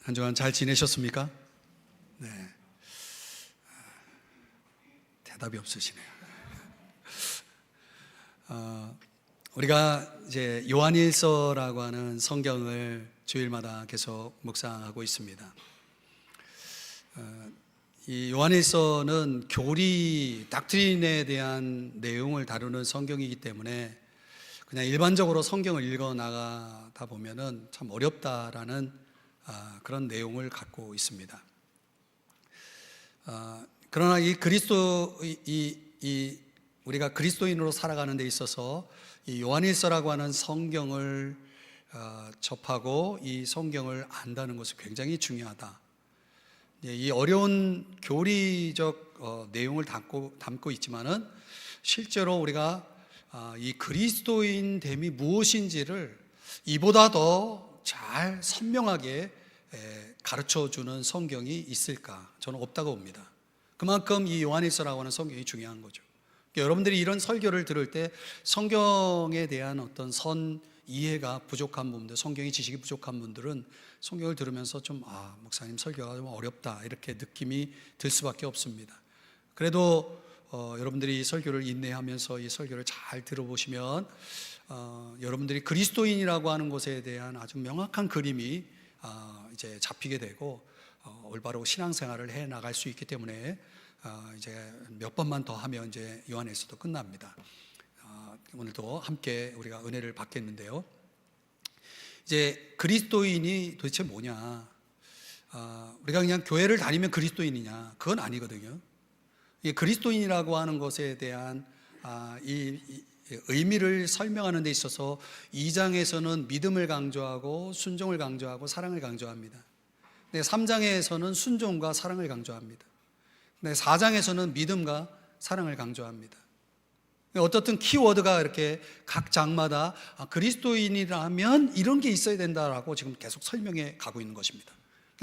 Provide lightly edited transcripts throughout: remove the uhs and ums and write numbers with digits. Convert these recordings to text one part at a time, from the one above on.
한 주간 잘 지내셨습니까? 네. 대답이 없으시네요. 우리가 이제 요한일서라고 하는 성경을 주일마다 계속 묵상하고 있습니다. 이 요한일서는 교리, 닥트린에 대한 내용을 다루는 성경이기 때문에 그냥 일반적으로 성경을 읽어 나가다 보면은 참 어렵다라는 그런 내용을 갖고 있습니다. 그러나 이 우리가 그리스도인으로 살아가는 데 있어서 이 요한일서라고 하는 성경을 접하고 이 성경을 안다는 것이 굉장히 중요하다. 이 어려운 교리적 내용을 담고 있지만은 실제로 우리가 이 그리스도인됨이 무엇인지를 이보다 더 잘 선명하게 가르쳐 주는 성경이 있을까? 저는 없다고 봅니다. 그만큼 이 요한일서라고 하는 성경이 중요한 거죠. 여러분들이 이런 설교를 들을 때 성경에 대한 어떤 선 이해가 부족한 분들, 성경의 지식이 부족한 분들은 성경을 들으면서 좀 목사님 설교가 좀 어렵다 이렇게 느낌이 들 수밖에 없습니다. 그래도 여러분들이 이 설교를 인내하면서 이 설교를 잘 들어보시면 여러분들이 그리스도인이라고 하는 것에 대한 아주 명확한 그림이 이제 잡히게 되고 올바로 신앙생활을 해 나갈 수 있기 때문에 이제 몇 번만 더 하면 이제 요한일서도 끝납니다. 오늘도 함께 우리가 은혜를 받겠는데요. 이제 그리스도인이 도대체 뭐냐? 우리가 그냥 교회를 다니면 그리스도인이냐? 그건 아니거든요. 이 그리스도인이라고 하는 것에 대한 이 의미를 설명하는 데 있어서 2장에서는 믿음을 강조하고 순종을 강조하고 사랑을 강조합니다. 3장에서는 순종과 사랑을 강조합니다. 4장에서는 믿음과 사랑을 강조합니다. 어떻든 키워드가 이렇게 각 장마다 그리스도인이라면 이런 게 있어야 된다라고 지금 계속 설명해 가고 있는 것입니다.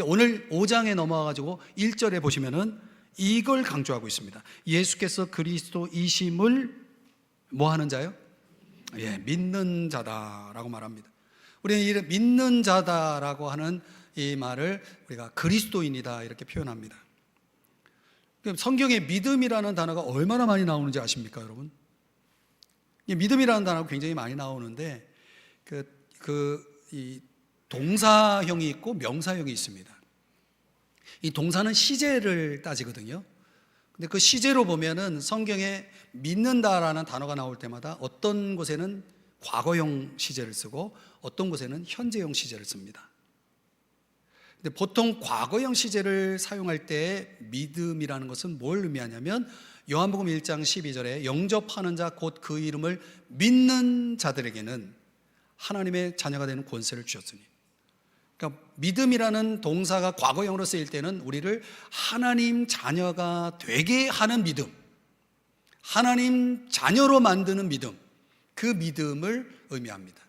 오늘 5장에 넘어가가지고 1절에 보시면은 이걸 강조하고 있습니다. 예수께서 그리스도이심을 뭐 하는 자요? 믿는 자다라고 말합니다. 우리는 이 믿는 자다라고 하는 이 말을 우리가 그리스도인이다 이렇게 표현합니다. 성경에 믿음이라는 단어가 얼마나 많이 나오는지 아십니까, 여러분? 믿음이라는 단어가 굉장히 많이 나오는데 이 동사형이 있고 명사형이 있습니다. 이 동사는 시제를 따지거든요. 근데 그 시제로 보면은 성경에 믿는다라는 단어가 나올 때마다 어떤 곳에는 과거형 시제를 쓰고 어떤 곳에는 현재형 시제를 씁니다. 근데 보통 과거형 시제를 사용할 때 믿음이라는 것은 뭘 의미하냐면 요한복음 1장 12절에 영접하는 자 곧 그 이름을 믿는 자들에게는 하나님의 자녀가 되는 권세를 주셨으니, 그러니까 믿음이라는 동사가 과거형으로 쓰일 때는 우리를 하나님 자녀가 되게 하는 믿음, 하나님 자녀로 만드는 믿음, 그 믿음을 의미합니다.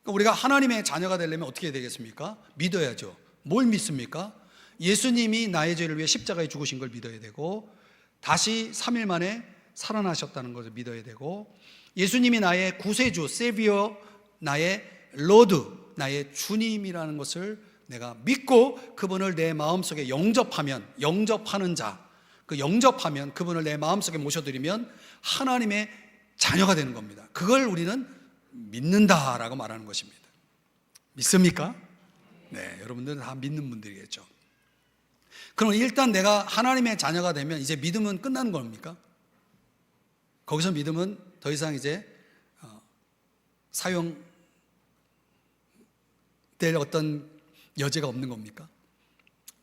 그러니까 우리가 하나님의 자녀가 되려면 어떻게 되겠습니까? 믿어야죠. 뭘 믿습니까? 예수님이 나의 죄를 위해 십자가에 죽으신 걸 믿어야 되고, 다시 3일 만에 살아나셨다는 것을 믿어야 되고, 예수님이 나의 구세주, 세비어, 나의 로드, 나의 주님이라는 것을 내가 믿고 그분을 내 마음속에 영접하는 자, 그 영접하면 그분을 내 마음속에 모셔드리면 하나님의 자녀가 되는 겁니다. 그걸 우리는 믿는다라고 말하는 것입니다. 믿습니까? 네, 여러분들은 다 믿는 분들이겠죠. 그럼 일단 내가 하나님의 자녀가 되면 이제 믿음은 끝나는 겁니까? 거기서 믿음은 더 이상 이제 사용될 어떤 여지가 없는 겁니까?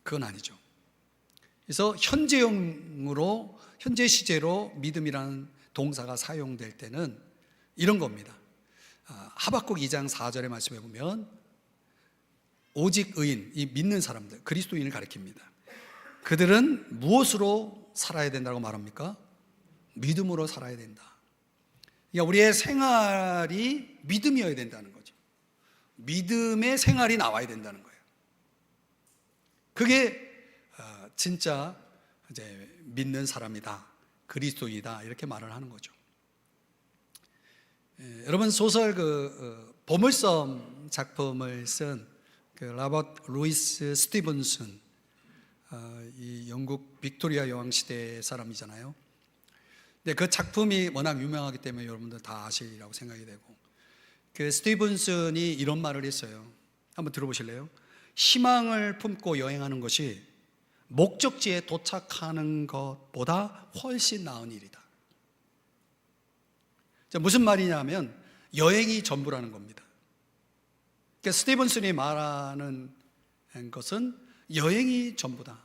그건 아니죠. 그래서 현재형으로, 현재 시제로 믿음이라는 동사가 사용될 때는 이런 겁니다. 하박국 2장 4절의 말씀에 보면 오직 의인, 이 믿는 사람들, 그리스도인을 가리킵니다. 그들은 무엇으로 살아야 된다고 말합니까? 믿음으로 살아야 된다. 그러니까 우리의 생활이 믿음이어야 된다는 거죠. 믿음의 생활이 나와야 된다는 거예요. 그게 진짜 이제 믿는 사람이다, 그리스도이다 이렇게 말을 하는 거죠. 여러분 소설 보물섬 작품을 쓴 그 로버트 루이스 스티븐슨, 이 영국 빅토리아 여왕 시대 사람이잖아요. 근데 그 작품이 워낙 유명하기 때문에 여러분들 다 아시리라고 생각이 되고, 그 스티븐슨이 이런 말을 했어요. 한번 들어보실래요? 희망을 품고 여행하는 것이 목적지에 도착하는 것보다 훨씬 나은 일이다. 무슨 말이냐면 여행이 전부라는 겁니다. 그러니까 스티븐슨이 말하는 것은 여행이 전부다.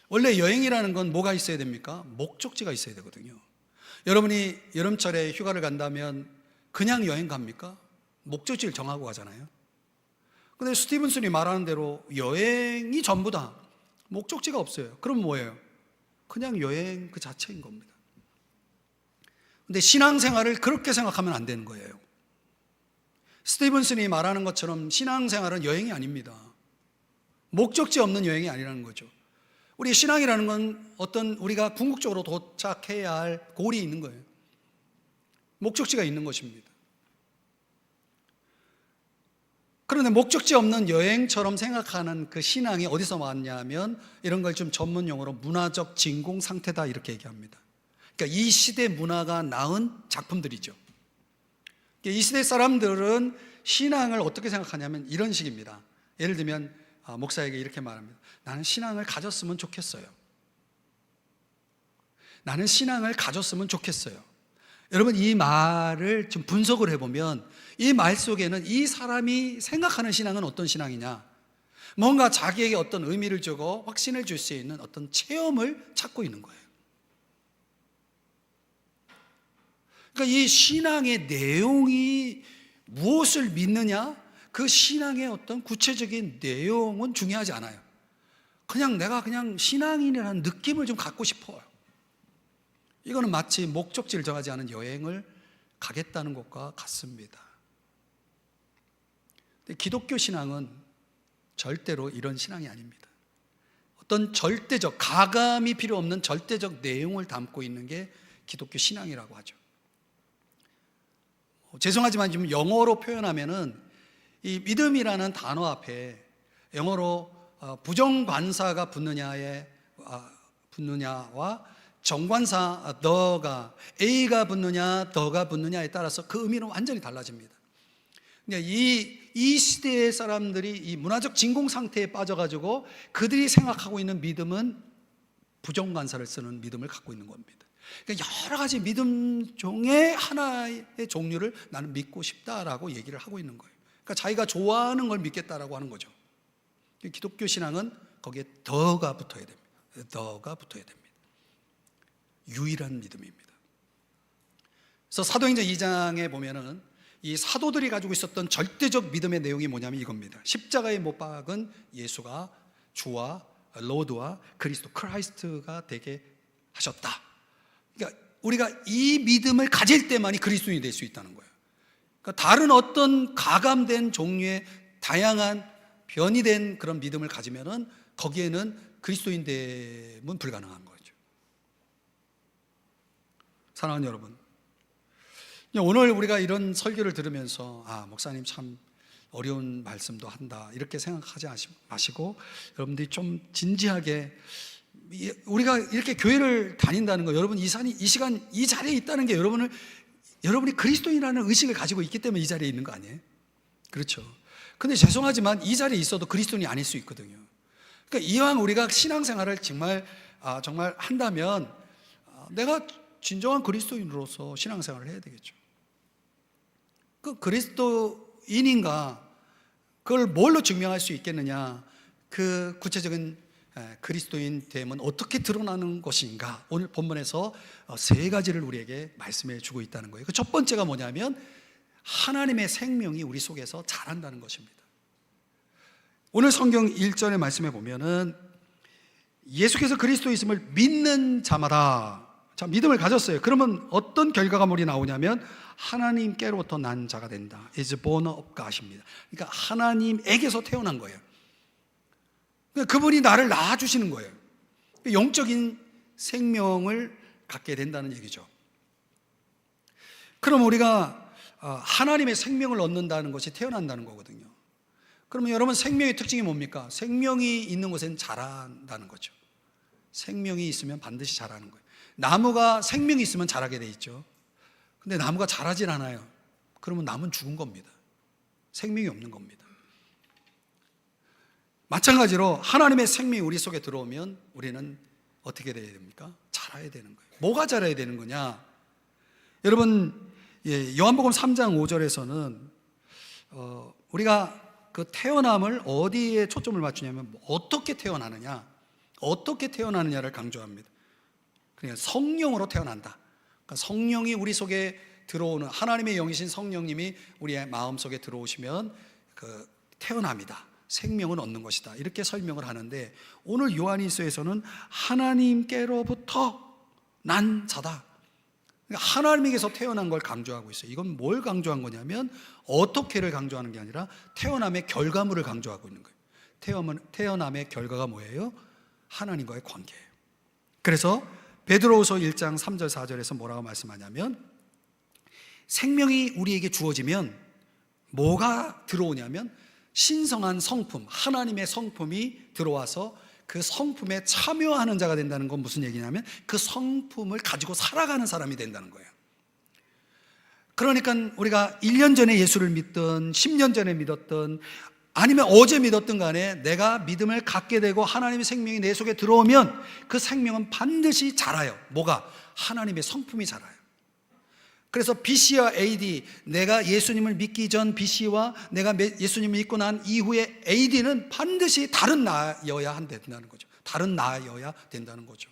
원래 여행이라는 건 뭐가 있어야 됩니까? 목적지가 있어야 되거든요. 여러분이 여름철에 휴가를 간다면 그냥 여행 갑니까? 목적지를 정하고 가잖아요. 근데 스티븐슨이 말하는 대로 여행이 전부다. 목적지가 없어요. 그럼 뭐예요? 그냥 여행 그 자체인 겁니다. 근데 신앙생활을 그렇게 생각하면 안 되는 거예요. 스티븐슨이 말하는 것처럼 신앙생활은 여행이 아닙니다. 목적지 없는 여행이 아니라는 거죠. 우리 신앙이라는 건 어떤 우리가 궁극적으로 도착해야 할 골이 있는 거예요. 목적지가 있는 것입니다. 그런데 목적지 없는 여행처럼 생각하는 그 신앙이 어디서 왔냐면 이런 걸 좀 전문 용어로 문화적 진공 상태다 이렇게 얘기합니다. 그러니까 이 시대 문화가 낳은 작품들이죠. 이 시대 사람들은 신앙을 어떻게 생각하냐면 이런 식입니다. 예를 들면 목사에게 이렇게 말합니다. 나는 신앙을 가졌으면 좋겠어요. 나는 신앙을 가졌으면 좋겠어요. 여러분, 이 말을 좀 분석을 해보면 이 말 속에는 이 사람이 생각하는 신앙은 어떤 신앙이냐, 뭔가 자기에게 어떤 의미를 주고 확신을 줄 수 있는 어떤 체험을 찾고 있는 거예요. 그러니까 이 신앙의 내용이 무엇을 믿느냐, 그 신앙의 어떤 구체적인 내용은 중요하지 않아요. 내가 신앙인이라는 느낌을 좀 갖고 싶어요. 이거는 마치 목적지를 정하지 않은 여행을 가겠다는 것과 같습니다. 근데 기독교 신앙은 절대로 이런 신앙이 아닙니다. 어떤 절대적, 가감이 필요 없는 절대적 내용을 담고 있는 게 기독교 신앙이라고 하죠. 죄송하지만 지금 영어로 표현하면은 이 믿음이라는 단어 앞에 영어로 부정관사가 붙느냐와 정관사 the가 A가 붙느냐 the가 붙느냐에 따라서 그 의미는 완전히 달라집니다. 그러니까 이 시대의 사람들이 이 문화적 진공 상태에 빠져가지고 그들이 생각하고 있는 믿음은 부정관사를 쓰는 믿음을 갖고 있는 겁니다. 그러니까 여러 가지 믿음 중에 하나의 종류를 나는 믿고 싶다라고 얘기를 하고 있는 거예요. 그러니까 자기가 좋아하는 걸 믿겠다라고 하는 거죠. 기독교 신앙은 거기에 더가 붙어야 됩니다. 더가 붙어야 됩니다. 유일한 믿음입니다. 그래서 사도행전 2장에 보면은 이 사도들이 가지고 있었던 절대적 믿음의 내용이 뭐냐면 이겁니다. 십자가에 못 박은 예수가 주와 로드와 그리스도 크라이스트가 되게 하셨다. 그러니까 우리가 이 믿음을 가질 때만이 그리스도인이 될 수 있다는 거예요. 그러니까 다른 어떤 가감된 종류의 다양한 변이된 그런 믿음을 가지면은 거기에는 그리스도인 됨은 불가능한 거죠. 사랑하는 여러분, 오늘 우리가 이런 설교를 들으면서 목사님 참 어려운 말씀도 한다 이렇게 생각하지 마시고 여러분들이 좀 진지하게, 우리가 이렇게 교회를 다닌다는 거, 여러분 이 시간 이 자리에 있다는 게 여러분이 그리스도인이라는 의식을 가지고 있기 때문에 이 자리에 있는 거 아니에요? 그렇죠. 근데 죄송하지만 이 자리에 있어도 그리스도인이 아닐 수 있거든요. 그러니까 이왕 우리가 신앙생활을 정말 한다면 내가 진정한 그리스도인으로서 신앙생활을 해야 되겠죠. 그 그리스도인인가, 그걸 뭘로 증명할 수 있겠느냐, 그 구체적인 그리스도인 됨은 어떻게 드러나는 것인가, 오늘 본문에서 세 가지를 우리에게 말씀해 주고 있다는 거예요. 그 첫 번째가 뭐냐면 하나님의 생명이 우리 속에서 자란다는 것입니다. 오늘 성경 1절의 말씀에 보면은 예수께서 그리스도이심을 믿는 자마다, 자, 믿음을 가졌어요. 그러면 어떤 결과물이 나오냐면 하나님께로부터 난 자가 된다. is born of God입니다. 그러니까 하나님에게서 태어난 거예요. 그러니까 그분이 나를 낳아주시는 거예요. 영적인 생명을 갖게 된다는 얘기죠. 그럼 우리가 하나님의 생명을 얻는다는 것이 태어난다는 거거든요. 그러면 여러분, 생명의 특징이 뭡니까? 생명이 있는 곳에는 자란다는 거죠. 생명이 있으면 반드시 자라는 거예요. 나무가 생명이 있으면 자라게 돼 있죠. 근데 나무가 자라질 않아요. 그러면 나무는 죽은 겁니다. 생명이 없는 겁니다. 마찬가지로 하나님의 생명이 우리 속에 들어오면 우리는 어떻게 돼야 됩니까? 자라야 되는 거예요. 뭐가 자라야 되는 거냐? 여러분, 요한복음 3장 5절에서는 우리가 그 태어남을 어디에 초점을 맞추냐면 어떻게 태어나느냐, 어떻게 태어나느냐를 강조합니다. 그냥 성령으로 태어난다. 그러니까 성령이 우리 속에 들어오는, 하나님의 영이신 성령님이 우리의 마음속에 들어오시면 그 태어납니다. 생명을 얻는 것이다. 이렇게 설명을 하는데, 오늘 요한일서에서는 하나님께로부터 난 자다. 그러니까 하나님에게서 태어난 걸 강조하고 있어요. 이건 뭘 강조한 거냐면 어떻게를 강조하는 게 아니라 태어남의 결과물을 강조하고 있는 거예요. 태어남의 결과가 뭐예요? 하나님과의 관계예요. 그래서 베드로후서 1장 3절 4절에서 뭐라고 말씀하냐면, 생명이 우리에게 주어지면 뭐가 들어오냐면 신성한 성품, 하나님의 성품이 들어와서 그 성품에 참여하는 자가 된다는 건 무슨 얘기냐면 그 성품을 가지고 살아가는 사람이 된다는 거예요. 그러니까 우리가 1년 전에 예수를 믿든 10년 전에 믿었든 아니면 어제 믿었든 간에 내가 믿음을 갖게 되고 하나님의 생명이 내 속에 들어오면 그 생명은 반드시 자라요. 뭐가? 하나님의 성품이 자라요. 그래서 BC와 AD, 내가 예수님을 믿기 전 BC와 내가 예수님을 믿고 난 이후의 AD는 반드시 다른 나여야 된다는 거죠. 다른 나여야 된다는 거죠.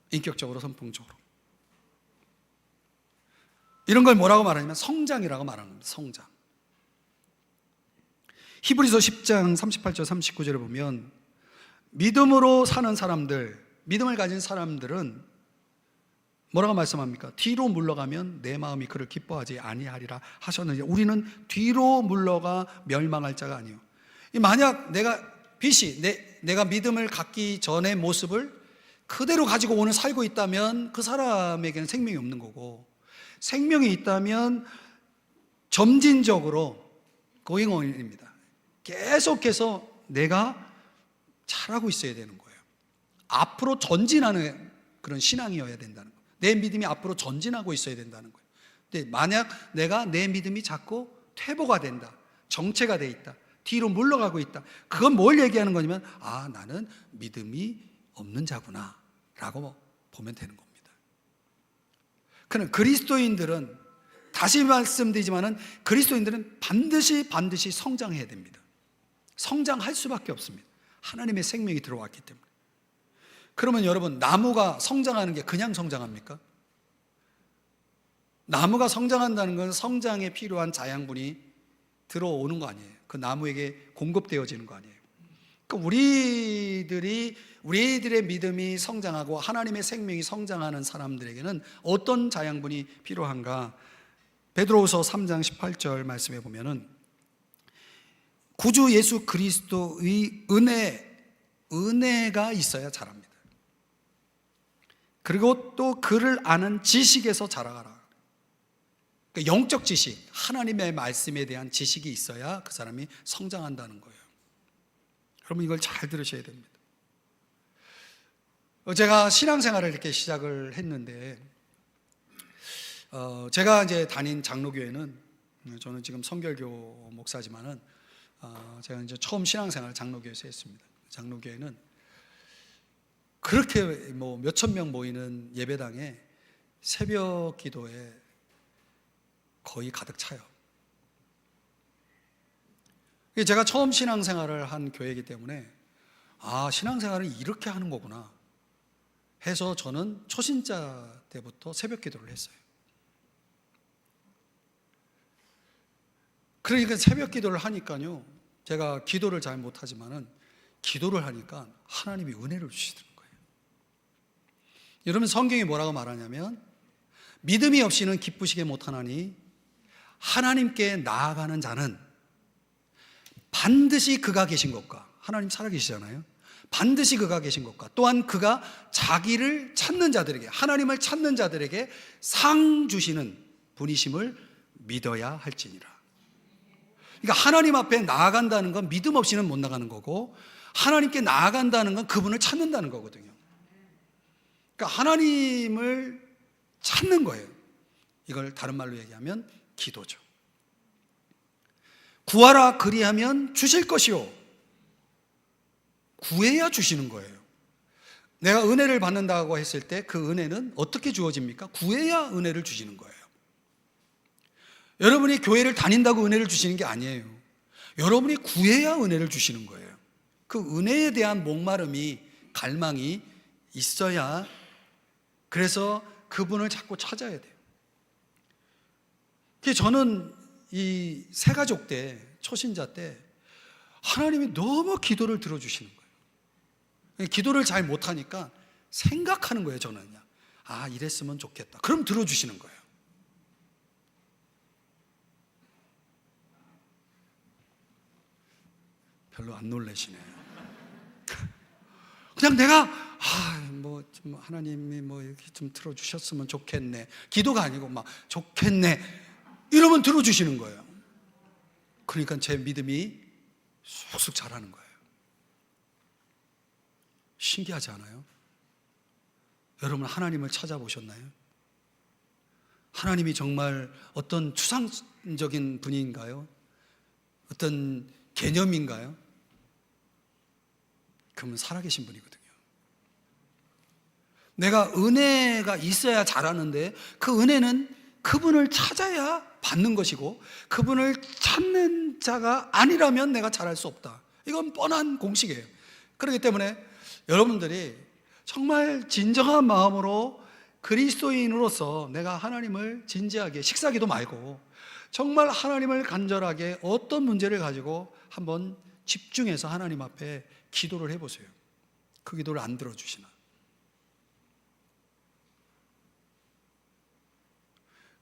인격적으로, 성품적으로. 이런 걸 뭐라고 말하냐면 성장이라고 말하는 겁니다. 성장. 히브리서 10장 38절 39절을 보면 믿음으로 사는 사람들, 믿음을 가진 사람들은 뭐라고 말씀합니까? 뒤로 물러가면 내 마음이 그를 기뻐하지 아니하리라 하셨느니, 우리는 뒤로 물러가 멸망할 자가 아니요. 만약 내가 빛이 내가 믿음을 갖기 전의 모습을 그대로 가지고 오늘 살고 있다면 그 사람에게는 생명이 없는 거고, 생명이 있다면 점진적으로 going on입니다. 계속해서 내가 잘하고 있어야 되는 거예요. 앞으로 전진하는 그런 신앙이어야 된다는 거예요. 내 믿음이 앞으로 전진하고 있어야 된다는 거예요. 근데 만약 내 믿음이 자꾸 퇴보가 된다, 정체가 돼 있다, 뒤로 물러가고 있다, 그건 뭘 얘기하는 거냐면 나는 믿음이 없는 자구나 라고 보면 되는 겁니다. 그러나 그리스도인들은, 다시 말씀드리지만은 그리스도인들은 반드시 성장해야 됩니다. 성장할 수밖에 없습니다. 하나님의 생명이 들어왔기 때문에. 그러면 여러분, 나무가 성장하는 게 그냥 성장합니까? 나무가 성장한다는 건 성장에 필요한 자양분이 들어오는 거 아니에요. 그 나무에게 공급되어지는 거 아니에요. 그러니까 우리들의 믿음이 성장하고 하나님의 생명이 성장하는 사람들에게는 어떤 자양분이 필요한가? 베드로후서 3장 18절 말씀해 보면은 구주 예수 그리스도의 은혜가 있어야 자랍니다. 그리고 또 그를 아는 지식에서 자라가라. 그러니까 영적 지식, 하나님의 말씀에 대한 지식이 있어야 그 사람이 성장한다는 거예요. 여러분, 이걸 잘 들으셔야 됩니다. 제가 신앙생활을 이렇게 시작을 했는데, 제가 이제 다닌 장로교회는, 저는 지금 성결교 목사지만은 제가 이제 처음 신앙생활을 장로교회에서 했습니다. 장로교회는 그렇게 몇천 명 모이는 예배당에 새벽 기도에 거의 가득 차요. 제가 처음 신앙생활을 한 교회이기 때문에 신앙생활은 이렇게 하는 거구나 해서 저는 초신자 때부터 새벽 기도를 했어요. 그러니까 새벽 기도를 하니까요, 제가 기도를 잘 못하지만은 기도를 하니까 하나님이 은혜를 주시더라고요. 여러분, 성경이 뭐라고 말하냐면 믿음이 없이는 기쁘시게 못하나니 하나님께 나아가는 자는 반드시 그가 계신 것과, 하나님 살아계시잖아요. 반드시 그가 계신 것과 또한 그가 자기를 찾는 자들에게, 하나님을 찾는 자들에게 상 주시는 분이심을 믿어야 할지니라. 그러니까 하나님 앞에 나아간다는 건 믿음 없이는 못 나가는 거고, 하나님께 나아간다는 건 그분을 찾는다는 거거든요. 그러니까 하나님을 찾는 거예요. 이걸 다른 말로 얘기하면 기도죠. 구하라 그리하면 주실 것이요. 구해야 주시는 거예요. 내가 은혜를 받는다고 했을 때 그 은혜는 어떻게 주어집니까? 구해야 은혜를 주시는 거예요. 여러분이 교회를 다닌다고 은혜를 주시는 게 아니에요. 여러분이 구해야 은혜를 주시는 거예요. 그 은혜에 대한 목마름이, 갈망이 있어야, 그래서 그분을 자꾸 찾아야 돼요. 저는 이 새가족 때, 초신자 때 하나님이 너무 기도를 들어주시는 거예요. 기도를 잘 못하니까 생각하는 거예요. 저는 그냥 이랬으면 좋겠다. 그럼 들어주시는 거예요. 별로 안 놀라시네요. 그냥 내가 좀 하나님이 이렇게 좀 들어주셨으면 좋겠네, 기도가 아니고 막 좋겠네 이러면 들어주시는 거예요. 그러니까 제 믿음이 쑥쑥 자라는 거예요. 신기하지 않아요? 여러분 하나님을 찾아보셨나요? 하나님이 정말 어떤 추상적인 분인가요? 어떤 개념인가요? 그러면 살아계신 분이거든요. 내가 은혜가 있어야 자라는데, 그 은혜는 그분을 찾아야 받는 것이고, 그분을 찾는 자가 아니라면 내가 자랄 수 없다. 이건 뻔한 공식이에요. 그렇기 때문에 여러분들이 정말 진정한 마음으로 그리스도인으로서 내가 하나님을 진지하게, 식사기도 말고 정말 하나님을 간절하게 어떤 문제를 가지고 한번 집중해서 하나님 앞에 기도를 해보세요. 그 기도를 안 들어주시나?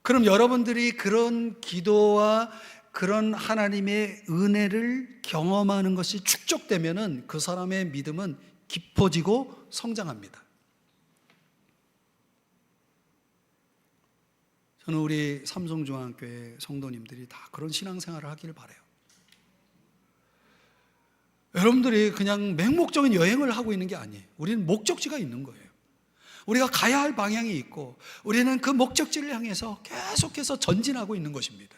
그럼 여러분들이 그런 기도와 그런 하나님의 은혜를 경험하는 것이 축적되면은 그 사람의 믿음은 깊어지고 성장합니다. 저는 우리 삼성중앙교회 성도님들이 다 그런 신앙생활을 하기를 바라요. 여러분들이 그냥 맹목적인 여행을 하고 있는 게 아니에요. 우리는 목적지가 있는 거예요. 우리가 가야 할 방향이 있고, 우리는 그 목적지를 향해서 계속해서 전진하고 있는 것입니다.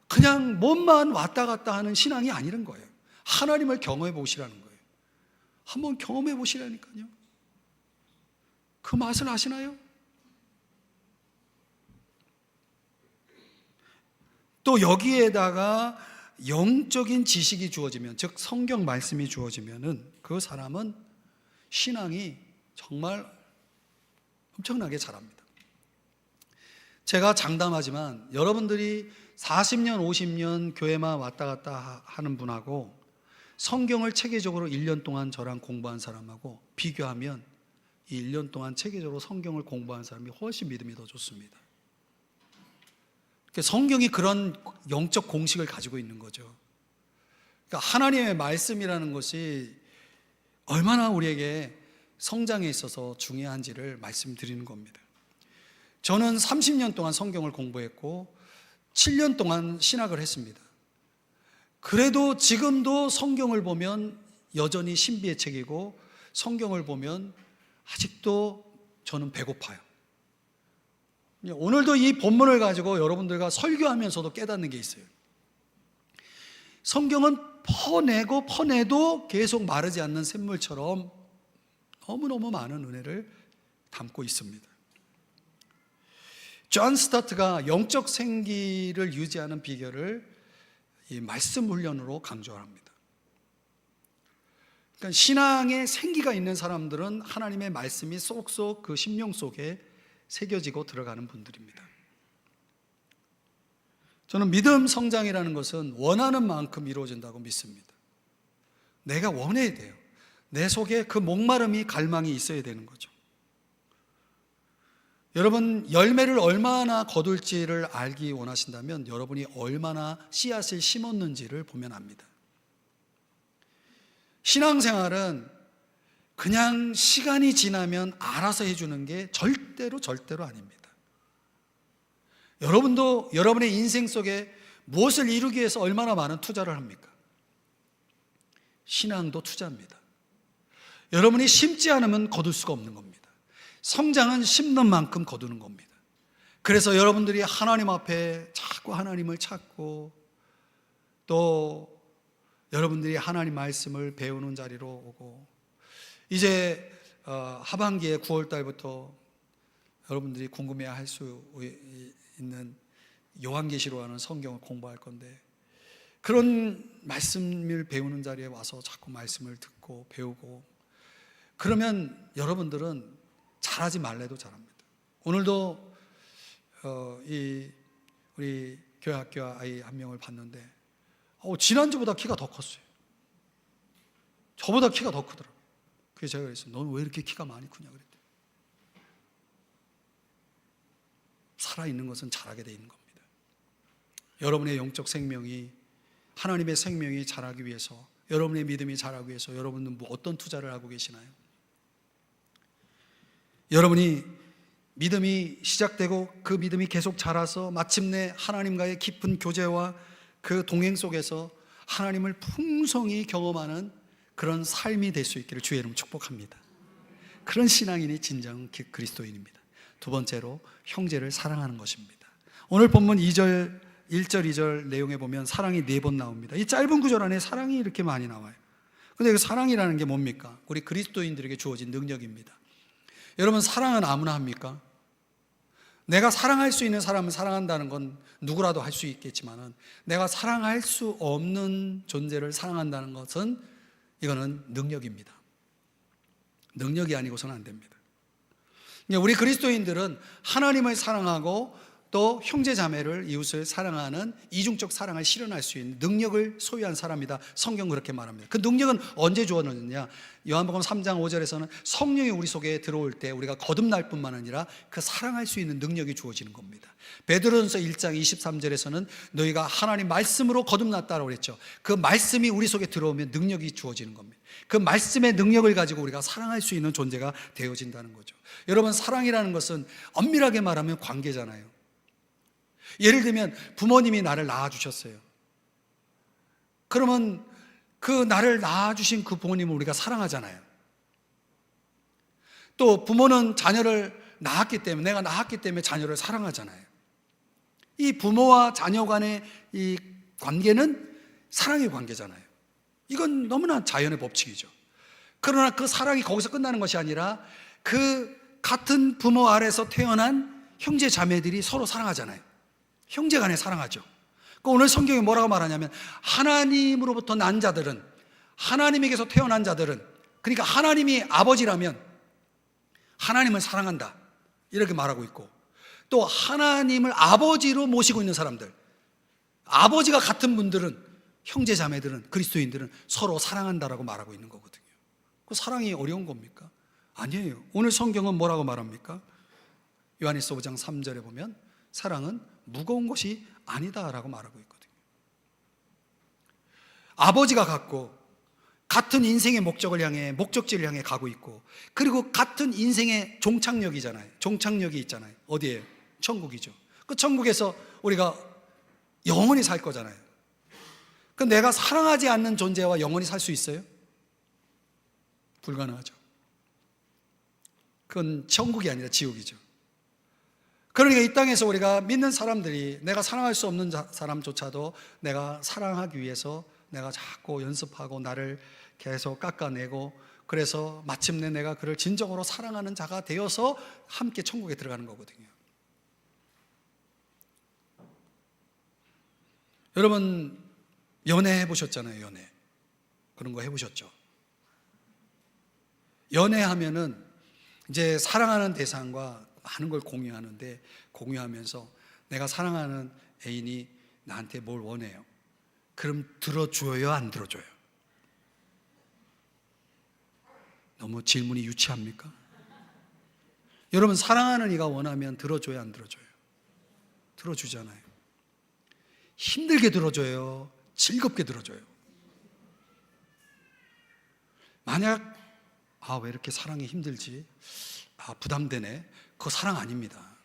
그냥 몸만 왔다 갔다 하는 신앙이 아니란 거예요. 하나님을 경험해 보시라는 거예요. 한번 경험해 보시라니까요. 그 맛을 아시나요? 또 여기에다가 영적인 지식이 주어지면, 즉 성경 말씀이 주어지면은 그 사람은 신앙이 정말 엄청나게 자랍니다. 제가 장담하지만 여러분들이 40년, 50년 교회만 왔다 갔다 하는 분하고 성경을 체계적으로 1년 동안 저랑 공부한 사람하고 비교하면 이 1년 동안 체계적으로 성경을 공부한 사람이 훨씬 믿음이 더 좋습니다. 성경이 그런 영적 공식을 가지고 있는 거죠. 그러니까 하나님의 말씀이라는 것이 얼마나 우리에게 성장에 있어서 중요한지를 말씀드리는 겁니다. 저는 30년 동안 성경을 공부했고 7년 동안 신학을 했습니다. 그래도 지금도 성경을 보면 여전히 신비의 책이고, 성경을 보면 아직도 저는 배고파요. 오늘도 이 본문을 가지고 여러분들과 설교하면서도 깨닫는 게 있어요. 성경은 퍼내고 퍼내도 계속 마르지 않는 샘물처럼 너무너무 많은 은혜를 담고 있습니다. 존 스타트가 영적 생기를 유지하는 비결을 이 말씀 훈련으로 강조합니다. 그러니까 신앙의 생기가 있는 사람들은 하나님의 말씀이 쏙쏙 그 심령 속에 새겨지고 들어가는 분들입니다. 저는 믿음 성장이라는 것은 원하는 만큼 이루어진다고 믿습니다. 내가 원해야 돼요. 내 속에 그 목마름이, 갈망이 있어야 되는 거죠. 여러분, 열매를 얼마나 거둘지를 알기 원하신다면 여러분이 얼마나 씨앗을 심었는지를 보면 압니다. 신앙생활은 그냥 시간이 지나면 알아서 해주는 게 절대로 아닙니다. 여러분도 여러분의 인생 속에 무엇을 이루기 위해서 얼마나 많은 투자를 합니까? 신앙도 투자입니다. 여러분이 심지 않으면 거둘 수가 없는 겁니다. 성장은 심는 만큼 거두는 겁니다. 그래서 여러분들이 하나님 앞에 자꾸 하나님을 찾고, 또 여러분들이 하나님 말씀을 배우는 자리로 오고, 이제 하반기에 9월 달부터 여러분들이 궁금해할 수 있는 요한계시로 하는 성경을 공부할 건데, 그런 말씀을 배우는 자리에 와서 자꾸 말씀을 듣고 배우고, 그러면 여러분들은 잘하지 말래도 잘합니다. 오늘도 우리 교회 학교 아이 한 명을 봤는데 지난주보다 키가 더 컸어요. 저보다 키가 더 크더라고요. 그래서 제가 그랬어요. 넌 왜 이렇게 키가 많이 크냐 그랬더니, 살아있는 것은 잘하게 돼 있는 겁니다. 여러분의 영적 생명이, 하나님의 생명이 자라기 위해서, 여러분의 믿음이 자라기 위해서 여러분은 어떤 투자를 하고 계시나요? 여러분이 믿음이 시작되고 그 믿음이 계속 자라서 마침내 하나님과의 깊은 교제와 그 동행 속에서 하나님을 풍성히 경험하는 그런 삶이 될 수 있기를 주의 이름 축복합니다. 그런 신앙인이 진정 그리스도인입니다. 두 번째로, 형제를 사랑하는 것입니다. 오늘 본문 1절, 2절 내용에 보면 사랑이 4번 나옵니다. 이 짧은 구절 안에 사랑이 이렇게 많이 나와요. 근데 그 사랑이라는 게 뭡니까? 우리 그리스도인들에게 주어진 능력입니다. 여러분, 사랑은 아무나 합니까? 내가 사랑할 수 있는 사람을 사랑한다는 건 누구라도 할 수 있겠지만은, 내가 사랑할 수 없는 존재를 사랑한다는 것은, 이거는 능력입니다. 능력이 아니고서는 안 됩니다. 우리 그리스도인들은 하나님을 사랑하고 또 형제 자매를, 이웃을 사랑하는 이중적 사랑을 실현할 수 있는 능력을 소유한 사람이다. 성경은 그렇게 말합니다. 그 능력은 언제 주어졌느냐? 요한복음 3장 5절에서는 성령이 우리 속에 들어올 때 우리가 거듭날 뿐만 아니라 그 사랑할 수 있는 능력이 주어지는 겁니다. 베드로전서 1장 23절에서는 너희가 하나님 말씀으로 거듭났다고 그랬죠. 그 말씀이 우리 속에 들어오면 능력이 주어지는 겁니다. 그 말씀의 능력을 가지고 우리가 사랑할 수 있는 존재가 되어진다는 거죠. 여러분, 사랑이라는 것은 엄밀하게 말하면 관계잖아요. 예를 들면 부모님이 나를 낳아주셨어요. 그러면 그 나를 낳아주신 그 부모님을 우리가 사랑하잖아요. 또 부모는 자녀를 낳았기 때문에, 내가 낳았기 때문에 자녀를 사랑하잖아요. 이 부모와 자녀 간의 이 관계는 사랑의 관계잖아요. 이건 너무나 자연의 법칙이죠. 그러나 그 사랑이 거기서 끝나는 것이 아니라 그 같은 부모 아래서 태어난 형제 자매들이 서로 사랑하잖아요. 형제 간에 사랑하죠. 오늘 성경이 뭐라고 말하냐면, 하나님으로부터 난 자들은, 하나님에게서 태어난 자들은, 그러니까 하나님이 아버지라면 하나님을 사랑한다, 이렇게 말하고 있고, 또 하나님을 아버지로 모시고 있는 사람들, 아버지가 같은 분들은, 형제 자매들은, 그리스도인들은 서로 사랑한다라고 말하고 있는 거거든요. 그 사랑이 어려운 겁니까? 아니에요. 오늘 성경은 뭐라고 말합니까? 요한일서 5장 3절에 보면 사랑은 무거운 것이 아니다라고 말하고 있거든요. 아버지가 같고, 같은 인생의 목적을 향해, 목적지를 향해 가고 있고, 그리고 같은 인생의 종착역이잖아요. 종착역이 있잖아요. 어디에요? 천국이죠. 그 천국에서 우리가 영원히 살 거잖아요. 그 내가 사랑하지 않는 존재와 영원히 살 수 있어요? 불가능하죠. 그건 천국이 아니라 지옥이죠. 그러니까 이 땅에서 우리가 믿는 사람들이, 내가 사랑할 수 없는 사람조차도 내가 사랑하기 위해서 내가 자꾸 연습하고 나를 계속 깎아내고, 그래서 마침내 내가 그를 진정으로 사랑하는 자가 되어서 함께 천국에 들어가는 거거든요. 여러분, 연애 해보셨잖아요. 연애. 그런 거 해보셨죠? 연애하면은 이제 사랑하는 대상과 많은 걸 공유하는데, 공유하면서 내가 사랑하는 애인이 나한테 뭘 원해요. 그럼 들어줘요, 안 들어줘요? 너무 질문이 유치합니까? 여러분, 사랑하는 이가 원하면 들어줘요, 안 들어줘요? 들어주잖아요. 힘들게 들어줘요, 즐겁게 들어줘요? 만약 왜 이렇게 사랑이 힘들지? 부담되네. 그거 사랑 아닙니다.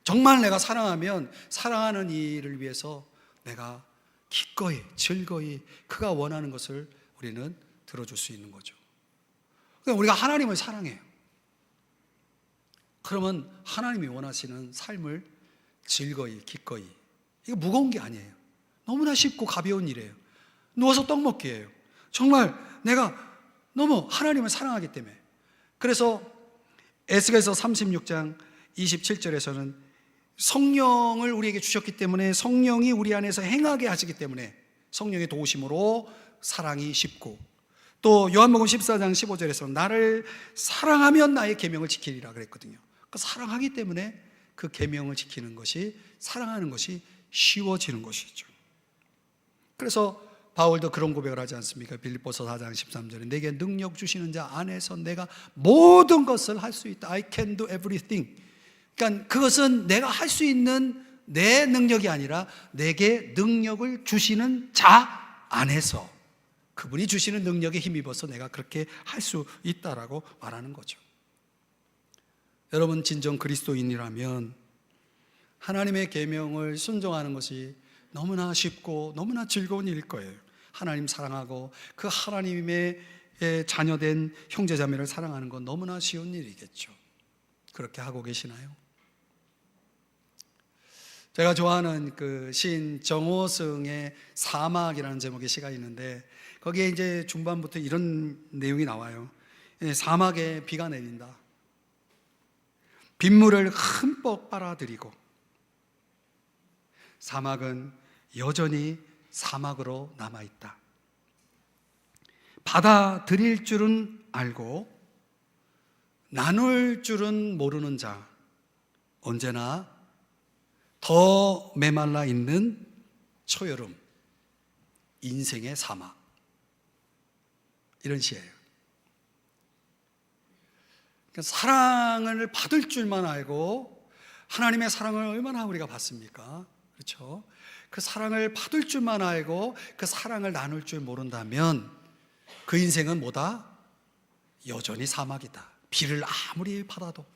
정말 내가 사랑하면 사랑하는 이를 위해서 내가 기꺼이 즐거이 그가 원하는 것을 우리는 들어줄 수 있는 거죠. 그러니까 우리가 하나님을 사랑해요. 그러면 하나님이 원하시는 삶을 즐거이 기꺼이, 이거 무거운 게 아니에요. 너무나 쉽고 가벼운 일이에요. 누워서 떡 먹기예요. 정말 내가 너무 하나님을 사랑하기 때문에. 그래서 에스겔서 36장 27절에서는 성령을 우리에게 주셨기 때문에 성령이 우리 안에서 행하게 하시기 때문에 성령의 도우심으로 사랑이 쉽고, 또 요한복음 14장 15절에서는 나를 사랑하면 나의 계명을 지키리라 그랬거든요. 그러니까 사랑하기 때문에 그 계명을 지키는 것이, 사랑하는 것이 쉬워지는 것이죠. 그래서 바울도 그런 고백을 하지 않습니까? 빌립보서 4장 13절에 내게 능력 주시는 자 안에서 내가 모든 것을 할 수 있다. I can do everything. 그러니까 그것은 내가 할 수 있는 내 능력이 아니라 내게 능력을 주시는 자 안에서, 그분이 주시는 능력에 힘입어서 내가 그렇게 할 수 있다라고 말하는 거죠. 여러분, 진정 그리스도인이라면 하나님의 계명을 순종하는 것이 너무나 쉽고 너무나 즐거운 일일 거예요. 하나님 사랑하고 그 하나님의 자녀된 형제자매를 사랑하는 건 너무나 쉬운 일이겠죠. 그렇게 하고 계시나요? 제가 좋아하는 그 시인 정호승의 사막이라는 제목의 시가 있는데, 거기에 이제 중반부터 이런 내용이 나와요. 사막에 비가 내린다. 빗물을 흠뻑 빨아들이고 사막은 여전히 사막으로 남아있다. 받아들일 줄은 알고 나눌 줄은 모르는 자, 언제나 더 메말라 있는 초여름, 인생의 사막, 이런 시예요. 그러니까 사랑을 받을 줄만 알고, 하나님의 사랑을 얼마나 우리가 받습니까? 그렇죠? 그 사랑을 받을 줄만 알고 그 사랑을 나눌 줄 모른다면 그 인생은 뭐다? 여전히 사막이다. 비를 아무리 받아도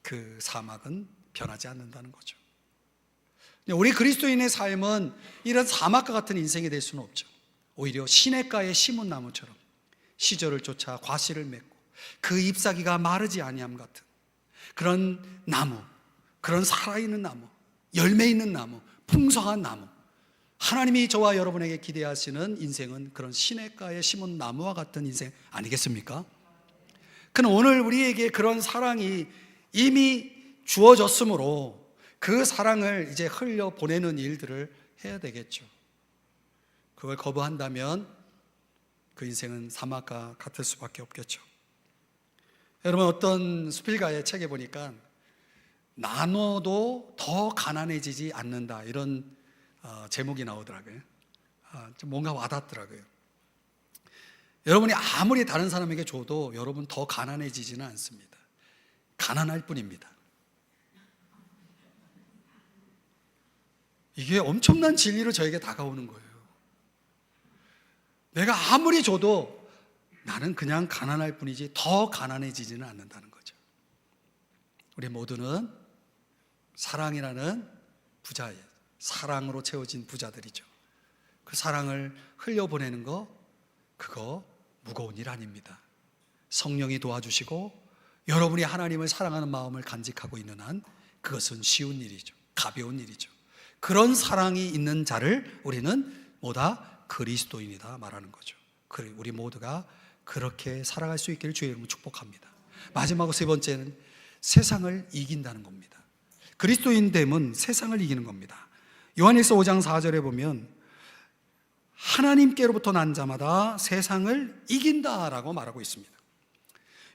그 사막은 변하지 않는다는 거죠. 우리 그리스도인의 삶은 이런 사막과 같은 인생이 될 수는 없죠. 오히려 시냇가에 심은 나무처럼 시절을 쫓아 과실을 맺고 그 잎사귀가 마르지 아니함 같은 그런 나무, 그런 살아있는 나무, 열매 있는 나무, 풍성한 나무, 하나님이 저와 여러분에게 기대하시는 인생은 그런 시냇가에 심은 나무와 같은 인생 아니겠습니까? 그럼 오늘 우리에게 그런 사랑이 이미 주어졌으므로 그 사랑을 이제 흘려보내는 일들을 해야 되겠죠. 그걸 거부한다면 그 인생은 사막과 같을 수밖에 없겠죠. 여러분, 어떤 수필가의 책에 보니까 나눠도 더 가난해지지 않는다, 이런 제목이 나오더라고요. 좀 뭔가 와닿더라고요. 여러분이 아무리 다른 사람에게 줘도 여러분 더 가난해지지는 않습니다. 가난할 뿐입니다. 이게 엄청난 진리로 저에게 다가오는 거예요. 내가 아무리 줘도 나는 그냥 가난할 뿐이지 더 가난해지지는 않는다는 거죠. 우리 모두는 사랑이라는 부자예요. 사랑으로 채워진 부자들이죠. 그 사랑을 흘려보내는 거, 그거 무거운 일 아닙니다. 성령이 도와주시고 여러분이 하나님을 사랑하는 마음을 간직하고 있는 한 그것은 쉬운 일이죠. 가벼운 일이죠. 그런 사랑이 있는 자를 우리는 뭐다? 그리스도인이다 말하는 거죠. 우리 모두가 그렇게 살아갈 수 있기를 주의 이름으로 축복합니다. 마지막으로 세 번째는 세상을 이긴다는 겁니다. 그리스도인됨은 세상을 이기는 겁니다. 요한일서 5장 4절에 보면 하나님께로부터 난 자마다 세상을 이긴다라고 말하고 있습니다.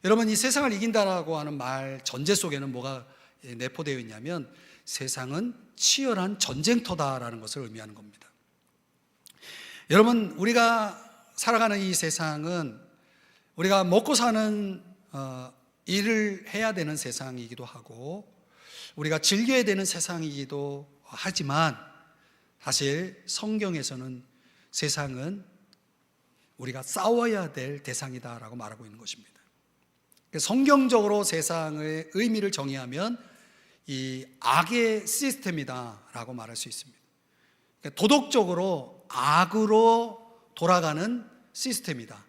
여러분, 이 세상을 이긴다라고 하는 말 전제 속에는 뭐가 내포되어 있냐면 세상은 치열한 전쟁터다라는 것을 의미하는 겁니다. 여러분, 우리가 살아가는 이 세상은 우리가 먹고 사는 일을 해야 되는 세상이기도 하고 우리가 즐겨야 되는 세상이기도 하지만 사실 성경에서는 세상은 우리가 싸워야 될 대상이다라고 말하고 있는 것입니다. 성경적으로 세상의 의미를 정의하면 이 악의 시스템이다라고 말할 수 있습니다. 그러니까 도덕적으로 악으로 돌아가는 시스템이다.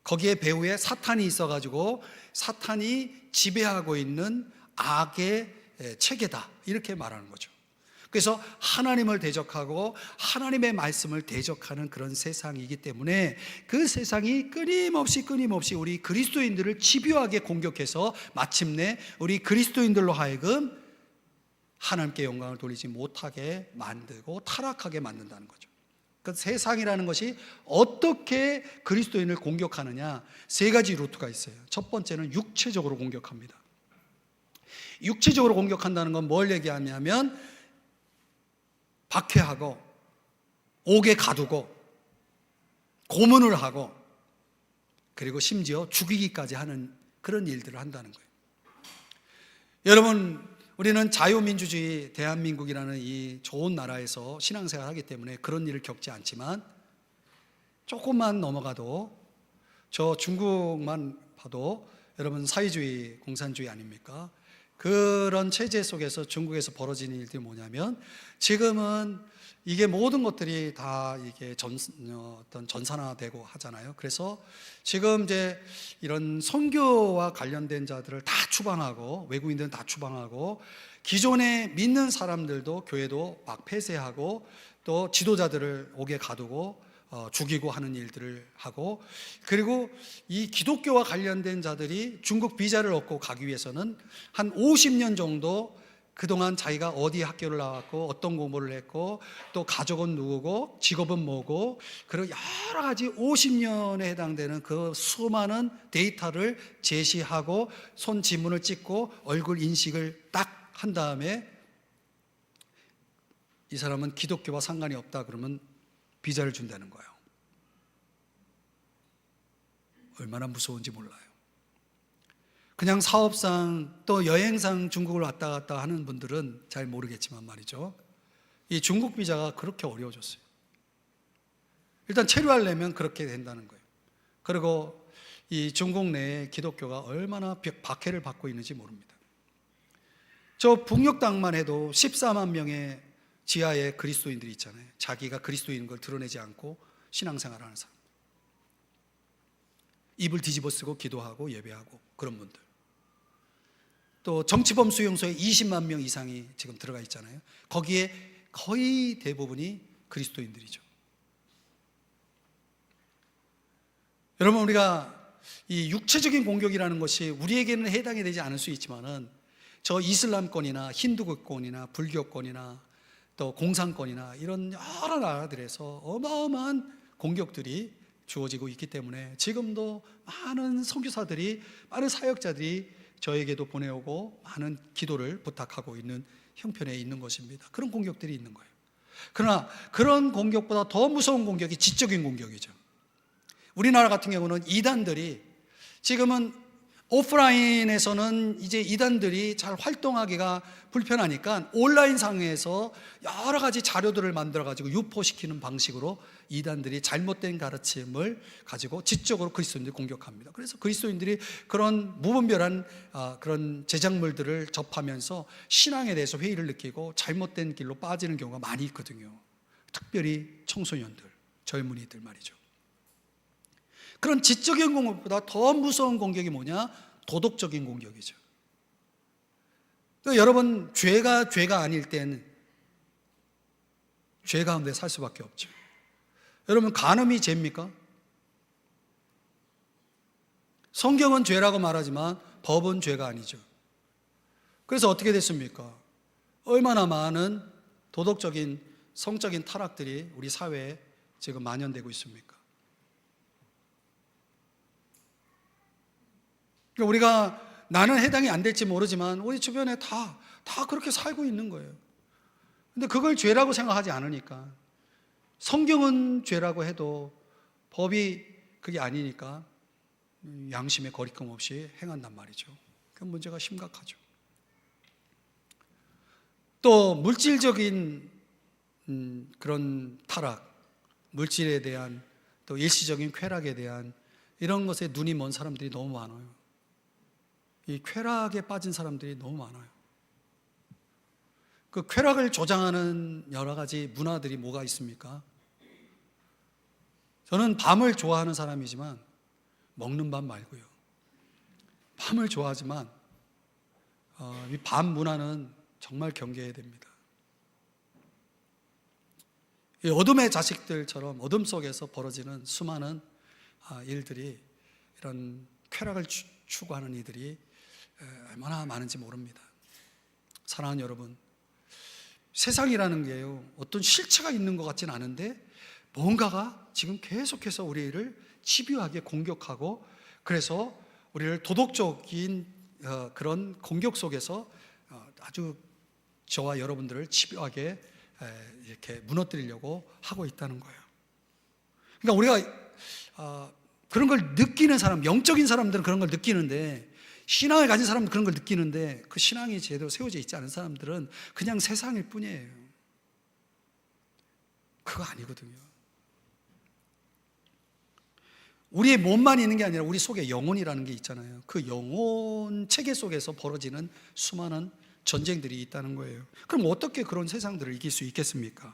거기에 배후에 사탄이 있어가지고 사탄이 지배하고 있는 악의 체계다, 이렇게 말하는 거죠. 그래서 하나님을 대적하고 하나님의 말씀을 대적하는 그런 세상이기 때문에 그 세상이 끊임없이 우리 그리스도인들을 집요하게 공격해서 마침내 우리 그리스도인들로 하여금 하나님께 영광을 돌리지 못하게 만들고 타락하게 만든다는 거죠. 그 세상이라는 것이 어떻게 그리스도인을 공격하느냐, 세 가지 루트가 있어요. 첫 번째는 육체적으로 공격합니다. 육체적으로 공격한다는 건 뭘 얘기하냐면 박해하고 옥에 가두고 고문을 하고 그리고 심지어 죽이기까지 하는 그런 일들을 한다는 거예요. 여러분, 우리는 자유민주주의 대한민국이라는 이 좋은 나라에서 신앙생활을 하기 때문에 그런 일을 겪지 않지만 조금만 넘어가도, 저 중국만 봐도 여러분 사회주의, 공산주의 아닙니까? 그런 체제 속에서 중국에서 벌어지는 일들이 뭐냐면, 지금은 이게 모든 것들이 다 이게 어떤 전산화되고 하잖아요. 그래서 지금 이제 이런 선교와 관련된 자들을 다 추방하고, 외국인들은 다 추방하고, 기존에 믿는 사람들도 교회도 막 폐쇄하고, 또 지도자들을 옥에 가두고 죽이고 하는 일들을 하고, 그리고 이 기독교와 관련된 자들이 중국 비자를 얻고 가기 위해서는 한 50년 정도 그동안 자기가 어디 학교를 나왔고 어떤 공부를 했고 또 가족은 누구고 직업은 뭐고, 그리고 여러 가지 50년에 해당되는 그 수많은 데이터를 제시하고 손 지문을 찍고 얼굴 인식을 딱 한 다음에 이 사람은 기독교와 상관이 없다 그러면 비자를 준다는 거예요. 얼마나 무서운지 몰라요. 그냥 사업상 또 여행상 중국을 왔다 갔다 하는 분들은 잘 모르겠지만 말이죠, 이 중국 비자가 그렇게 어려워졌어요. 일단 체류하려면 그렇게 된다는 거예요. 그리고 이 중국 내에 기독교가 얼마나 박해를 받고 있는지 모릅니다. 저 북녘 땅만 해도 14만 명의 지하에 그리스도인들이 있잖아요. 자기가 그리스도인인 걸 드러내지 않고 신앙생활을 하는 사람, 입을 뒤집어 쓰고 기도하고 예배하고 그런 분들. 또 정치범 수용소에 20만 명 이상이 지금 들어가 있잖아요. 거기에 거의 대부분이 그리스도인들이죠. 여러분, 우리가 이 육체적인 공격이라는 것이 우리에게는 해당이 되지 않을 수 있지만은 저 이슬람권이나 힌두교권이나 불교권이나 또 공산권이나 이런 여러 나라들에서 어마어마한 공격들이 주어지고 있기 때문에 지금도 많은 선교사들이, 많은 사역자들이 저에게도 보내오고 많은 기도를 부탁하고 있는 형편에 있는 것입니다. 그런 공격들이 있는 거예요. 그러나 그런 공격보다 더 무서운 공격이 지적인 공격이죠. 우리나라 같은 경우는 이단들이 지금은 오프라인에서는 이제 이단들이 잘 활동하기가 불편하니까 온라인 상에서 여러 가지 자료들을 만들어 가지고 유포시키는 방식으로 이단들이 잘못된 가르침을 가지고 지적으로 그리스도인들을 공격합니다. 그래서 그리스도인들이 그런 무분별한 그런 제작물들을 접하면서 신앙에 대해서 회의를 느끼고 잘못된 길로 빠지는 경우가 많이 있거든요. 특별히 청소년들, 젊은이들 말이죠. 그런 지적인 공격보다 더 무서운 공격이 뭐냐? 도덕적인 공격이죠. 그러니까 여러분, 죄가 아닐 땐 죄 가운데 살 수밖에 없죠. 여러분, 간음이 죄입니까? 성경은 죄라고 말하지만 법은 죄가 아니죠. 그래서 어떻게 됐습니까? 얼마나 많은 도덕적인, 성적인 타락들이 우리 사회에 지금 만연되고 있습니까? 우리가 나는 해당이 안 될지 모르지만 우리 주변에 다 그렇게 살고 있는 거예요. 근데 그걸 죄라고 생각하지 않으니까, 성경은 죄라고 해도 법이 그게 아니니까 양심의 거리낌 없이 행한단 말이죠. 그 문제가 심각하죠. 또 물질적인 그런 타락, 물질에 대한 또 일시적인 쾌락에 대한 이런 것에 눈이 먼 사람들이 너무 많아요. 이 쾌락에 빠진 사람들이 너무 많아요. 그 쾌락을 조장하는 여러 가지 문화들이 뭐가 있습니까? 저는 밤을 좋아하는 사람이지만 먹는 밤 말고요. 밤을 좋아하지만 이 밤 문화는 정말 경계해야 됩니다. 이 어둠의 자식들처럼 어둠 속에서 벌어지는 수많은 일들이, 이런 쾌락을 추구하는 이들이 얼마나 많은지 모릅니다. 사랑하는 여러분, 세상이라는 게요, 어떤 실체가 있는 것 같지는 않은데 뭔가가 지금 계속해서 우리를 집요하게 공격하고, 그래서 우리를 도덕적인 그런 공격 속에서 아주 저와 여러분들을 집요하게 이렇게 무너뜨리려고 하고 있다는 거예요. 그러니까 우리가 그런 걸 느끼는 사람, 영적인 사람들은 그런 걸 느끼는데, 신앙을 가진 사람은 그런 걸 느끼는데, 그 신앙이 제대로 세워져 있지 않은 사람들은 그냥 세상일 뿐이에요. 그거 아니거든요. 우리의 몸만 있는 게 아니라 우리 속에 영혼이라는 게 있잖아요. 그 영혼 체계 속에서 벌어지는 수많은 전쟁들이 있다는 거예요. 그럼 어떻게 그런 세상들을 이길 수 있겠습니까?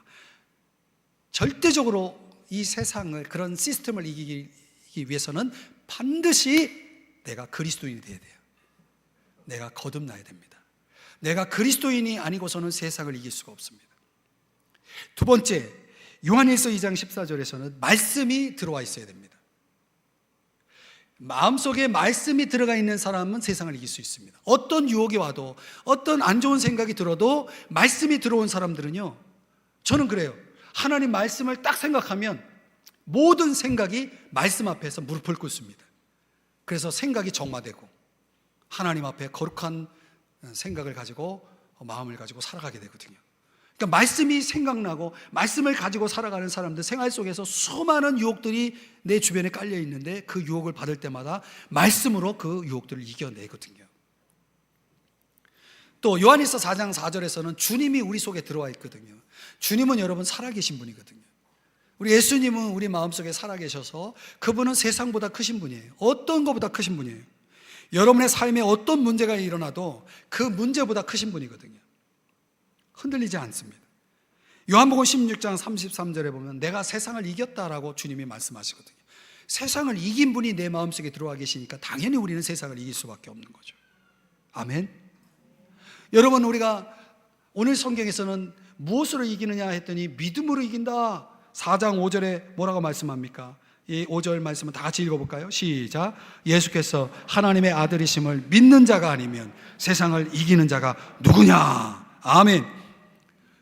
절대적으로 이 세상을, 그런 시스템을 이기기 위해서는 반드시 내가 그리스도인이 돼야 돼요. 내가 거듭나야 됩니다. 내가 그리스도인이 아니고서는 세상을 이길 수가 없습니다. 두 번째, 요한일서 2장 14절에서는 말씀이 들어와 있어야 됩니다. 마음속에 말씀이 들어가 있는 사람은 세상을 이길 수 있습니다. 어떤 유혹이 와도, 어떤 안 좋은 생각이 들어도 말씀이 들어온 사람들은요, 저는 그래요. 하나님 말씀을 딱 생각하면 모든 생각이 말씀 앞에서 무릎을 꿇습니다. 그래서 생각이 정화되고 하나님 앞에 거룩한 생각을 가지고, 마음을 가지고 살아가게 되거든요. 그러니까 말씀이 생각나고 말씀을 가지고 살아가는 사람들, 생활 속에서 수많은 유혹들이 내 주변에 깔려 있는데 그 유혹을 받을 때마다 말씀으로 그 유혹들을 이겨내거든요. 또 요한일서 4장 4절에서는 주님이 우리 속에 들어와 있거든요. 주님은 여러분 살아계신 분이거든요. 우리 예수님은 우리 마음속에 살아계셔서 그분은 세상보다 크신 분이에요. 어떤 것보다 크신 분이에요. 여러분의 삶에 어떤 문제가 일어나도 그 문제보다 크신 분이거든요. 흔들리지 않습니다. 요한복음 16장 33절에 보면 내가 세상을 이겼다라고 주님이 말씀하시거든요. 세상을 이긴 분이 내 마음속에 들어와 계시니까 당연히 우리는 세상을 이길 수밖에 없는 거죠. 아멘. 여러분, 우리가 오늘 성경에서는 무엇으로 이기느냐 했더니 믿음으로 이긴다. 4장 5절에 뭐라고 말씀합니까? 이 5절 말씀을 다 같이 읽어볼까요? 시작. 예수께서 하나님의 아들이심을 믿는 자가 아니면 세상을 이기는 자가 누구냐? 아멘.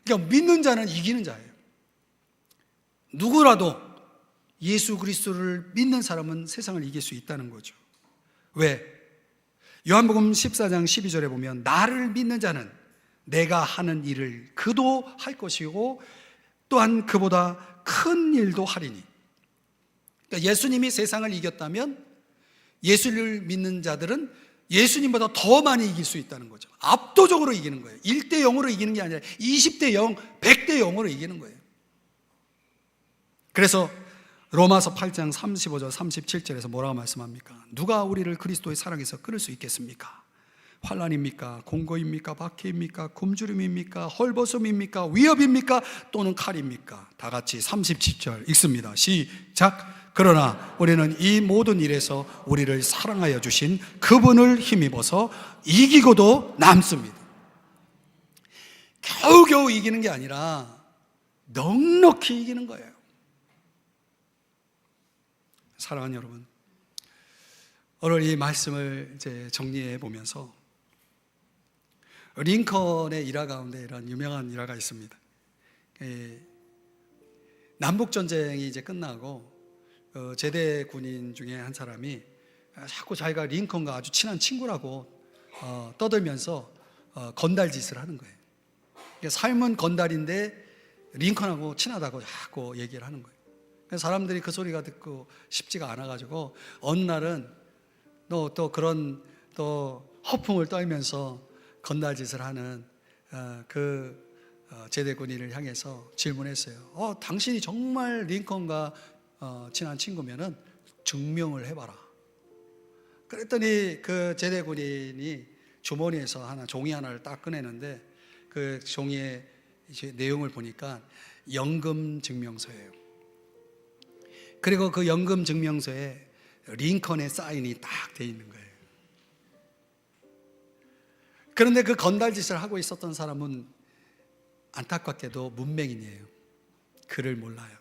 그러니까 믿는 자는 이기는 자예요. 누구라도 예수 그리스도를 믿는 사람은 세상을 이길 수 있다는 거죠. 왜? 요한복음 14장 12절에 보면 나를 믿는 자는 내가 하는 일을 그도 할 것이고 또한 그보다 큰 일도 하리니. 그러니까 예수님이 세상을 이겼다면 예수를 믿는 자들은 예수님보다 더 많이 이길 수 있다는 거죠. 압도적으로 이기는 거예요. 1대 0으로 이기는 게 아니라 20대 0, 100대 0으로 이기는 거예요. 그래서 로마서 8장 35절 37절에서 뭐라고 말씀합니까? 누가 우리를 그리스도의 사랑에서 끊을 수 있겠습니까? 환난입니까? 공고입니까? 박해입니까? 굶주림입니까? 헐벗음입니까? 위협입니까? 또는 칼입니까? 다 같이 37절 읽습니다. 시작. 그러나 우리는 이 모든 일에서 우리를 사랑하여 주신 그분을 힘입어서 이기고도 남습니다. 겨우겨우 이기는 게 아니라 넉넉히 이기는 거예요. 사랑하는 여러분, 오늘 이 말씀을 이제 정리해 보면서 링컨의 일화 가운데 이런 유명한 일화가 있습니다. 남북전쟁이 이제 끝나고 제대 군인 중에 한 사람이 자꾸 자기가 링컨과 아주 친한 친구라고 떠들면서 건달짓을 하는 거예요. 삶은 건달인데 링컨하고 친하다고 자꾸 얘기를 하는 거예요. 사람들이 그 소리가 듣고 싶지가 않아가지고 어느 날은 또 그런 또 허풍을 떨면서 건달짓을 하는 제대 군인을 향해서 질문했어요. 당신이 정말 링컨과 친한 친구면은 증명을 해봐라. 그랬더니 그 제대 군인이 주머니에서 종이 하나를 딱 꺼내는데 그 종이의 내용을 보니까 연금 증명서예요. 그리고 그 연금 증명서에 링컨의 사인이 딱 돼 있는 거예요. 그런데 그 건달짓을 하고 있었던 사람은 안타깝게도 문맹인이에요. 글을 몰라요.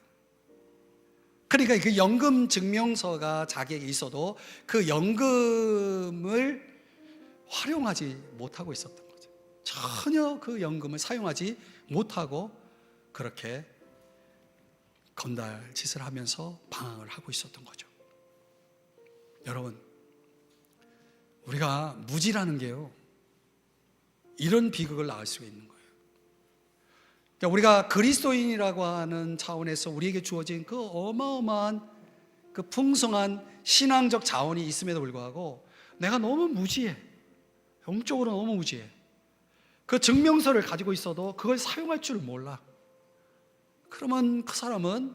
그러니까 그 연금 증명서가 자기에게 있어도 그 연금을 활용하지 못하고 있었던 거죠. 전혀 그 연금을 사용하지 못하고 그렇게 건달짓을 하면서 방황을 하고 있었던 거죠. 여러분, 우리가 무지라는 게요, 이런 비극을 낳을 수가 있는 거예요. 그러니까 우리가 그리스도인이라고 하는 차원에서 우리에게 주어진 그 어마어마한 그 풍성한 신앙적 자원이 있음에도 불구하고 내가 너무 무지해. 영적으로 너무 무지해. 그 증명서를 가지고 있어도 그걸 사용할 줄 몰라. 그러면 그 사람은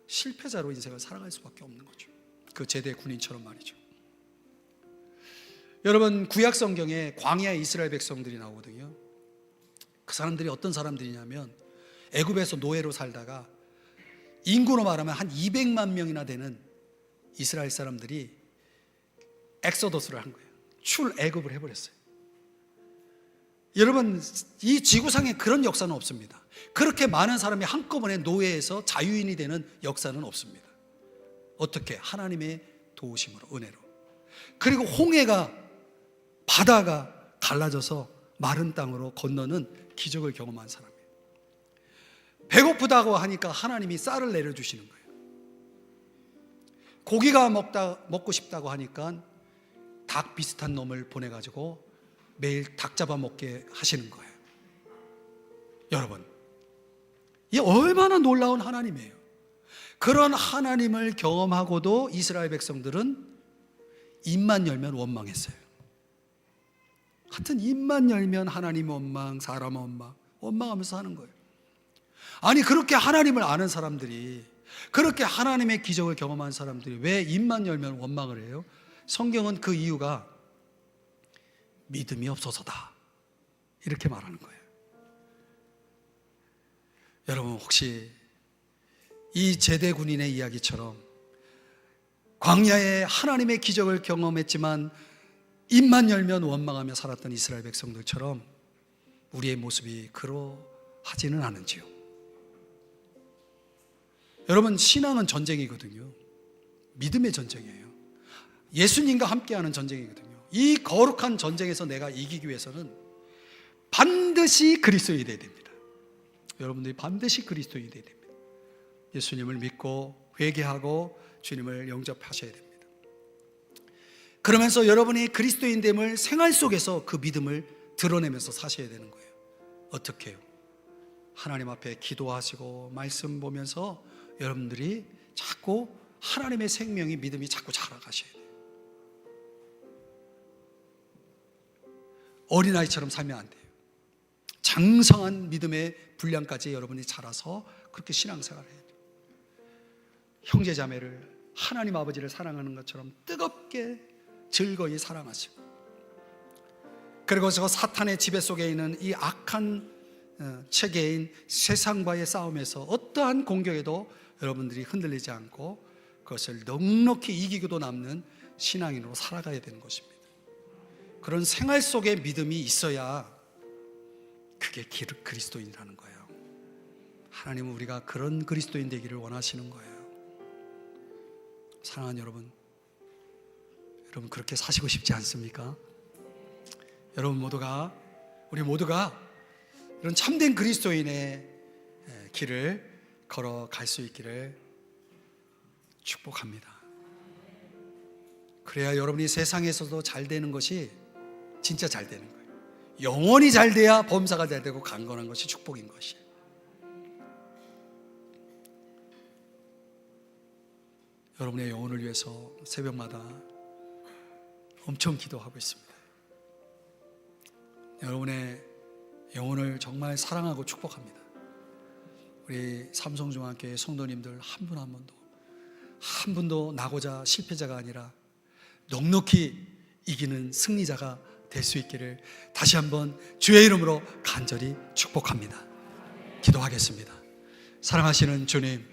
실패자로 인생을 살아갈 수밖에 없는 거죠. 그 제대 군인처럼 말이죠. 여러분, 구약 성경에 광야의 이스라엘 백성들이 나오거든요. 그 사람들이 어떤 사람들이냐면 애굽에서 노예로 살다가 인구로 말하면 한 200만 명이나 되는 이스라엘 사람들이 엑소더스를 한 거예요. 출애굽을 해버렸어요. 여러분, 이 지구상에 그런 역사는 없습니다. 그렇게 많은 사람이 한꺼번에 노예에서 자유인이 되는 역사는 없습니다. 어떻게? 하나님의 도우심으로, 은혜로. 그리고 홍해가, 바다가 갈라져서 마른 땅으로 건너는 기적을 경험한 사람이에요. 배고프다고 하니까 하나님이 쌀을 내려주시는 거예요. 고기가 먹고 싶다고 하니까 닭 비슷한 놈을 보내가지고 매일 닭 잡아먹게 하시는 거예요. 여러분, 이 얼마나 놀라운 하나님이에요. 그런 하나님을 경험하고도 이스라엘 백성들은 입만 열면 원망했어요. 하여튼 입만 열면 하나님 원망, 사람 원망, 원망하면서 하는 거예요. 아니, 그렇게 하나님을 아는 사람들이, 그렇게 하나님의 기적을 경험한 사람들이 왜 입만 열면 원망을 해요? 성경은 그 이유가 믿음이 없어서다, 이렇게 말하는 거예요. 여러분, 혹시 이 제대 군인의 이야기처럼 광야에 하나님의 기적을 경험했지만 입만 열면 원망하며 살았던 이스라엘 백성들처럼 우리의 모습이 그러하지는 않은지요? 여러분, 신앙은 전쟁이거든요. 믿음의 전쟁이에요. 예수님과 함께하는 전쟁이거든요. 이 거룩한 전쟁에서 내가 이기기 위해서는 반드시 그리스도인이 되어야 됩니다. 여러분들이 반드시 그리스도인이 되어야 됩니다. 예수님을 믿고 회개하고 주님을 영접하셔야 됩니다. 그러면서 여러분이 그리스도인됨을 생활 속에서 그 믿음을 드러내면서 사셔야 되는 거예요. 어떻게 해요? 하나님 앞에 기도하시고 말씀 보면서 여러분들이 자꾸 하나님의 생명이, 믿음이 자꾸 자라가셔야 돼요. 어린아이처럼 살면 안 돼요. 장성한 믿음의 분량까지 여러분이 자라서 그렇게 신앙생활을 해야 돼요. 형제자매를 하나님 아버지를 사랑하는 것처럼 뜨겁게 즐거이 사랑하시고, 그리고 저 사탄의 지배 속에 있는 이 악한 체계인 세상과의 싸움에서 어떠한 공격에도 여러분들이 흔들리지 않고 그것을 넉넉히 이기고도 남는 신앙인으로 살아가야 되는 것입니다. 그런 생활 속에 믿음이 있어야 그게 그리스도인이라는 거예요. 하나님은 우리가 그런 그리스도인 되기를 원하시는 거예요. 사랑하는 여러분, 여러분 그렇게 사시고 싶지 않습니까? 여러분 모두가, 우리 모두가 이런 참된 그리스도인의 길을 걸어갈 수 있기를 축복합니다. 그래야 여러분이 세상에서도 잘 되는 것이 진짜 잘 되는 거예요. 영원히 잘 돼야 범사가 잘 되고 강건한 것이 축복인 것이에요. 여러분의 영혼을 위해서 새벽마다 엄청 기도하고 있습니다. 여러분의 영혼을 정말 사랑하고 축복합니다. 우리 삼성중앙교회 성도님들 한 분 한 분도 나고자 실패자가 아니라 넉넉히 이기는 승리자가 될 수 있기를 다시 한번 주의 이름으로 간절히 축복합니다. 기도하겠습니다. 사랑하시는 주님,